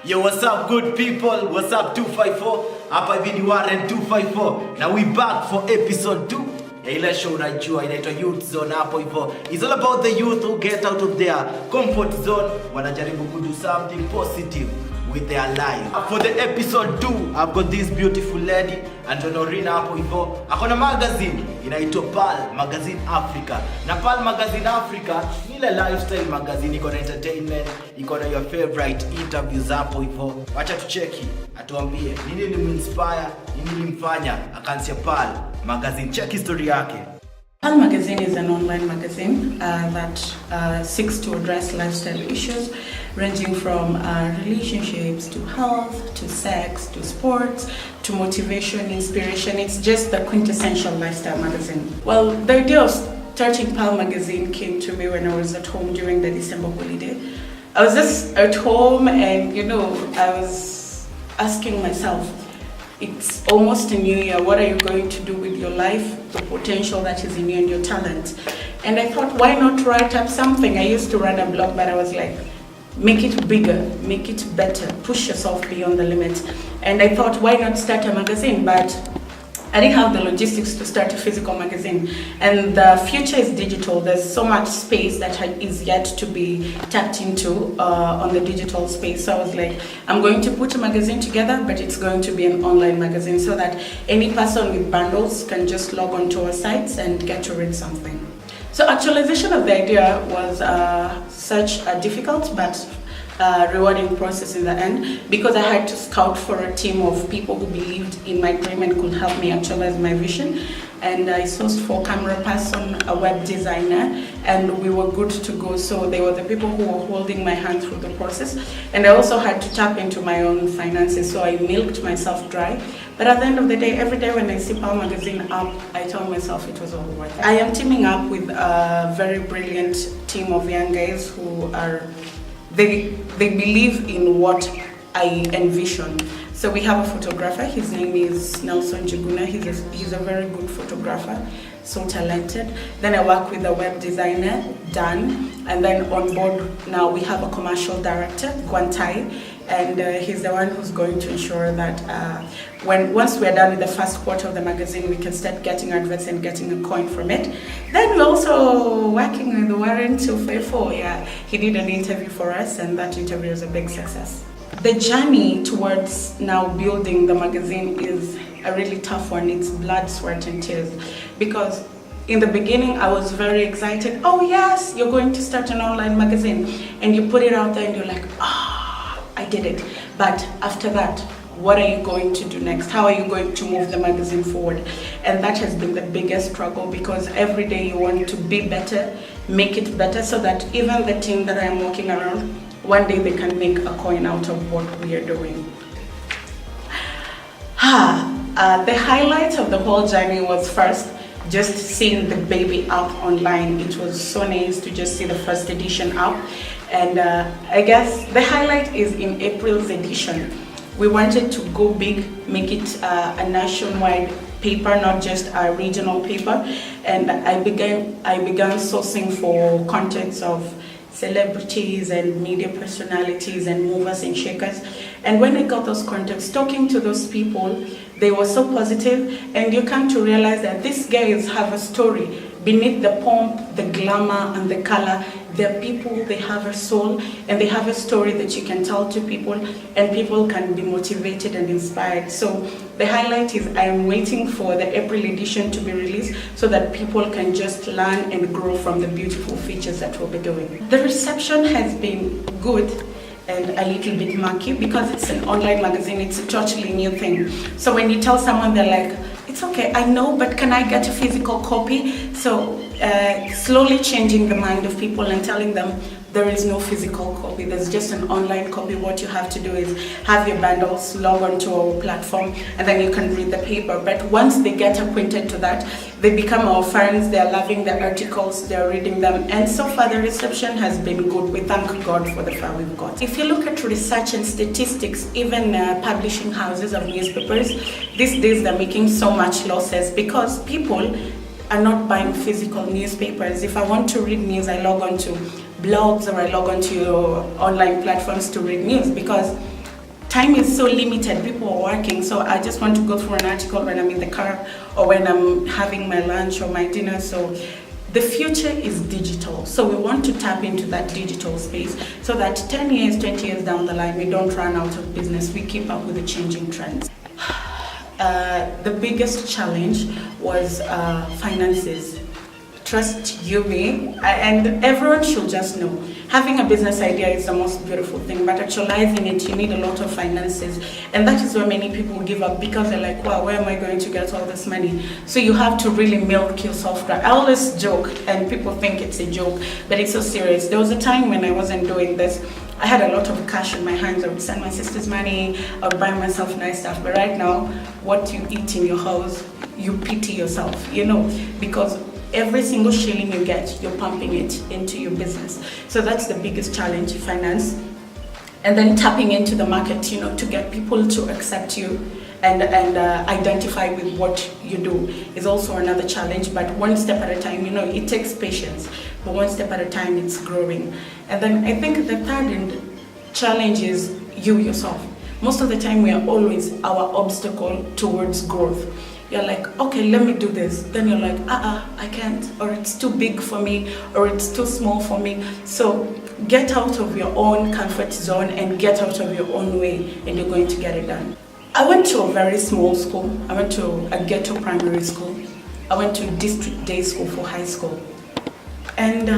Yo, what's up good people? What's up 254? Hapa hivi ni Warren 254. Now we back for episode 2. Ya ile show unajua inaitwa YoUT Zone hapo hivyo. It's all about the youth who get out of their comfort zone. Wanajaribu to do something positive with their life. For the episode 2, I've got this beautiful lady and Naureen hapo hivyo. Akona magazine inaitwa Pal Magazine Africa. Na Pal Magazine Africa ni ile lifestyle magazine, iko na entertainment, iko na your favorite interviews hapo hivyo. Acha tucheki, atuambie nini liminspire, nini limfanya akaanzia Pal Magazine. Check history yake. Pal Magazine is an online magazine that seeks to address lifestyle issues ranging from relationships to health, to sex, to sports, to motivation, inspiration. It's just the quintessential lifestyle magazine. Well, the idea of starting Pal Magazine came to me when I was at home during the December holiday. I was just at home and, I was asking myself, it's almost a new year. What are you going to do with your life, the potential that is in you and your talent? And I thought, why not write up something? I used to run a blog, but I was like, make it bigger, make it better, push yourself beyond the limits. And I thought, why not start a magazine? But I didn't have the logistics to start a physical magazine. And the future is digital. There's so much space that is yet to be tapped into on the digital space. So I was like, I'm going to put a magazine together, but it's going to be an online magazine so that any person with bundles can just log onto our sites and get to read something. So actualization of the idea was such a difficult but rewarding process in the end, because I had to scout for a team of people who believed in my dream and could help me actualize my vision. And I sourced for a camera person, a web designer, and we were good to go. So they were the people who were holding my hand through the process. And I also had to tap into my own finances, so I milked myself dry. But at the end of the day, every day when I see Pal Magazine up, I tell myself it was all worth it. I am teaming up with a very brilliant team of young guys who are They believe in what I envision. So we have a photographer, his name is Nelson Jiguna. He's a very good photographer, so talented. Then I work with a web designer, Dan, and then on board now we have a commercial director, Gwantai, and he's the one who's going to ensure that once we're done with the first quarter of the magazine, we can start getting adverts and getting a coin from it. Then we're also working with Warren 254. Yeah, he did an interview for us, and that interview was a big success. The journey towards now building the magazine is a really tough one. It's blood, sweat, and tears, because in the beginning, I was very excited. Oh yes, you're going to start an online magazine, and you put it out there, and you're like, I did it. But after that, what are you going to do next? How are you going to move the magazine forward? And that has been the biggest struggle, because every day you want to be better, make it better, so that even the team that I'm working around, one day they can make a coin out of what we are doing. The highlight of the whole journey was first just seeing the baby up online. It was so nice to just see the first edition up. And I guess the highlight is in April's edition. We wanted to go big, make it a nationwide paper, not just a regional paper. And I began sourcing for contacts of celebrities and media personalities and movers and shakers. And when I got those contacts, talking to those people, they were so positive, and you come to realize that these guys have a story. Beneath the pomp, the glamour, and the color, they're people, they have a soul, and they have a story that you can tell to people, and people can be motivated and inspired. So the highlight is I am waiting for the April edition to be released so that people can just learn and grow from the beautiful features that we'll be doing. The reception has been good and a little bit murky, because it's an online magazine, it's a totally new thing. So when you tell someone, they're like, it's okay, I know, but can I get a physical copy? So slowly changing the mind of people and telling them there is no physical copy, there's just an online copy. What you have to do is have your bundles, log on to our platform, and then you can read the paper. But once they get acquainted to that, they become our friends, they're loving the articles, they're reading them, and so far the reception has been good. We thank God for the far we've got. If you look at research and statistics, even publishing houses of newspapers, these days they're making so much losses because people are not buying physical newspapers. If I want to read news, I log on to blogs or I log on to online platforms to read news, because time is so limited, people are working, so I just want to go through an article when I'm in the car or when I'm having my lunch or my dinner. So the future is digital, so we want to tap into that digital space so that 10 years, 20 years down the line, we don't run out of business, we keep up with the changing trends. The biggest challenge was finances. Trust you me, and everyone should just know, having a business idea is the most beautiful thing, but actualizing it, you need a lot of finances, and that is where many people give up because they're like, wow, where am I going to get all this money? So you have to really milk your software. I always joke, and people think it's a joke, but it's so serious. There was a time when I wasn't doing this, I had a lot of cash in my hands. I would send my sisters money, I would buy myself nice stuff, but right now, what you eat in your house, you pity yourself, you know, because every single shilling you get, you're pumping it into your business. So that's the biggest challenge, finance. And then tapping into the market, you know, to get people to accept you and identify with what you do is also another challenge. But one step at a time, you know, it takes patience, but one step at a time, it's growing. And then I think the third challenge is you yourself. Most of the time, we are always our obstacle towards growth. You're like, okay, let me do this. Then you're like, I can't, or it's too big for me, or it's too small for me. So get out of your own comfort zone and get out of your own way, and you're going to get it done. I went to a very small school. I went to a ghetto primary school. I went to district day school for high school. And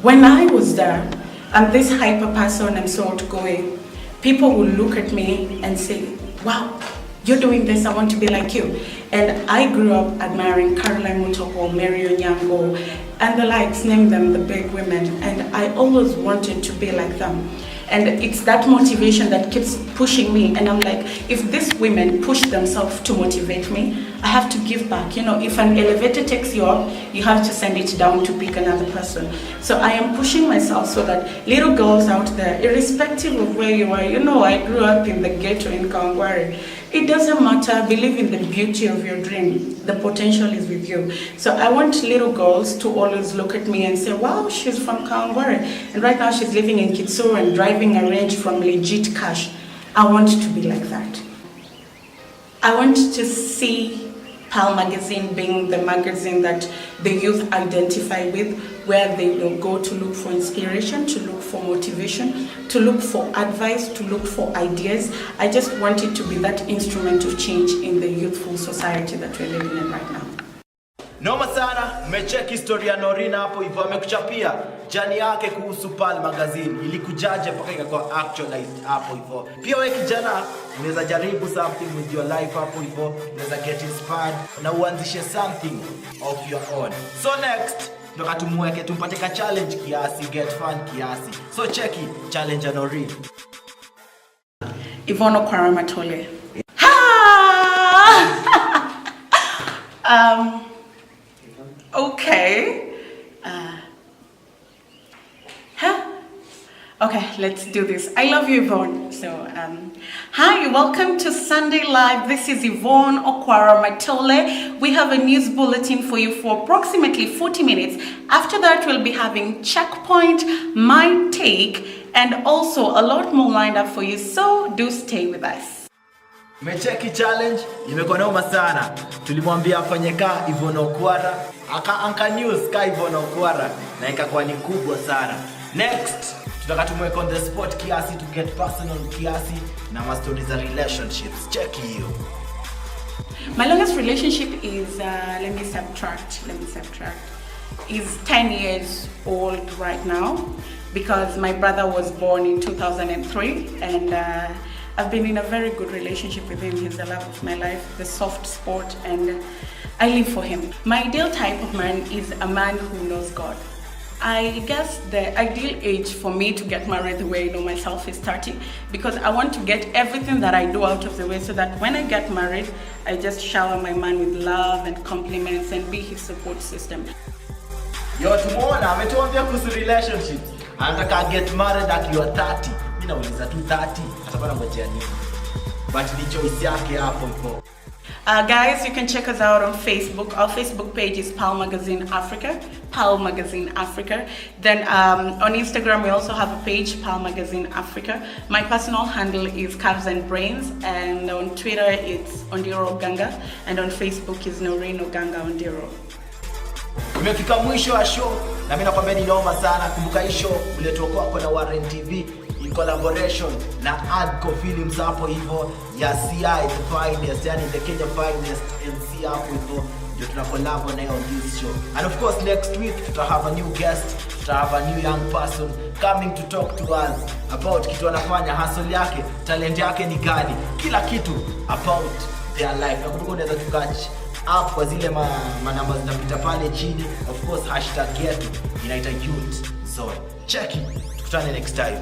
when I was there, I'm this hyper person, I'm so outgoing. People will look at me and say, wow, you're doing this, I want to be like you. And I grew up admiring Caroline Mutoko, Mary Onyango, and the likes, name them, the big women. And I always wanted to be like them. And it's that motivation that keeps pushing me. And I'm like, if these women push themselves to motivate me, I have to give back. You know, if an elevator takes you up, you have to send it down to pick another person. So I am pushing myself so that little girls out there, irrespective of where you are, you know, I grew up in the ghetto in Kawangware. It doesn't matter, believe in the beauty of your dream. The potential is with you. So I want little girls to always look at me and say, wow, she's from Kawangware. And right now she's living in Kitsuru and driving a range from legit cash. I want to be like that. I want to see Pal magazine being the magazine that the youth identify with, where they will go to look for inspiration, to look for motivation, to look for advice, to look for ideas. I just want it to be that instrument of change in the youthful society that we're living in right now. Noma sana, mmecheck historia Naureen hapo hivyo, amekuchapia jani yake kuhusu Pal magazine, ilikujaje mpaka ikakuwa actualized hapo hivyo. Pia wewe kijana, unaweza jaribu something with your life hapo hivyo, unaweza get inspired na uanzishe something of your own. So next, ndoka tumweke tumpate ka challenge kiasi, get fun kiasi. So check it, challenge ya Naureen. Yvonne Okwaramatole. Okay. Okay, let's do this. I love you, Yvonne. So, hi, welcome to Sunday Live. This is Yvonne Okwaramatole. We have a news bulletin for you for approximately 40 minutes. After that, we'll be having Checkpoint, My Take, and also a lot more lined up for you. So, do stay with us. Mecheki challenge, imekuwa noma sana. Tulimwambia afanye ka Yvonne Okwara, aka news ka Yvonne Okwara, na ikakuwa ni kubwa sana. Next, tutaka tumweke on the spot kiasi to get personal kiasi na ma stories za relationships. Check hiyo. My longest relationship is, let me subtract, is 10 years old right now, because my brother was born in 2003, and I've been in a very good relationship with him. He's the love of my life, the soft spot, and I live for him. My ideal type of man is a man who knows God. I guess the ideal age for me to get married the way I know myself is 30, because I want to get everything that I do out of the way so that when I get married, I just shower my man with love and compliments and be his support system. Yo, tumeona ametuambia kuhusu relationships. Anataka get married at you are 30. Mimi nauliza tu 30. Atabana ngojea nini? But ni choice yake hapo hivyo. Guys, you can check us out on Facebook. Our Facebook page is Pal Magazine Africa. Pal Magazine Africa. Then on Instagram, we also have a page, Pal Magazine Africa. My personal handle is Calves and Brains, and on Twitter it's Ondiro Oganga, and on Facebook is Naureen Ondiro. Tumefika mwisho wa show na mimi nakwambia ni noma sana. Kumbuka hii show uletwa kwako na YoUT TV in collaboration na Addcore Films hapo hivyo ya CI the finest, yani the Kenya finest MC hapo hivyo ndio tuna collab na on this show. And of course next week tuta have a new guest, tuta have a new young person coming to talk to us about kitu anafanya, hustle yake, talent yake ni gani, kila kitu about their life. Na kumbuka unaweza tukatch up kwa zile manamba zinapita pale chini. Of course hashtag yetu inaita YoUT Zone. Check it. Tukutane next time.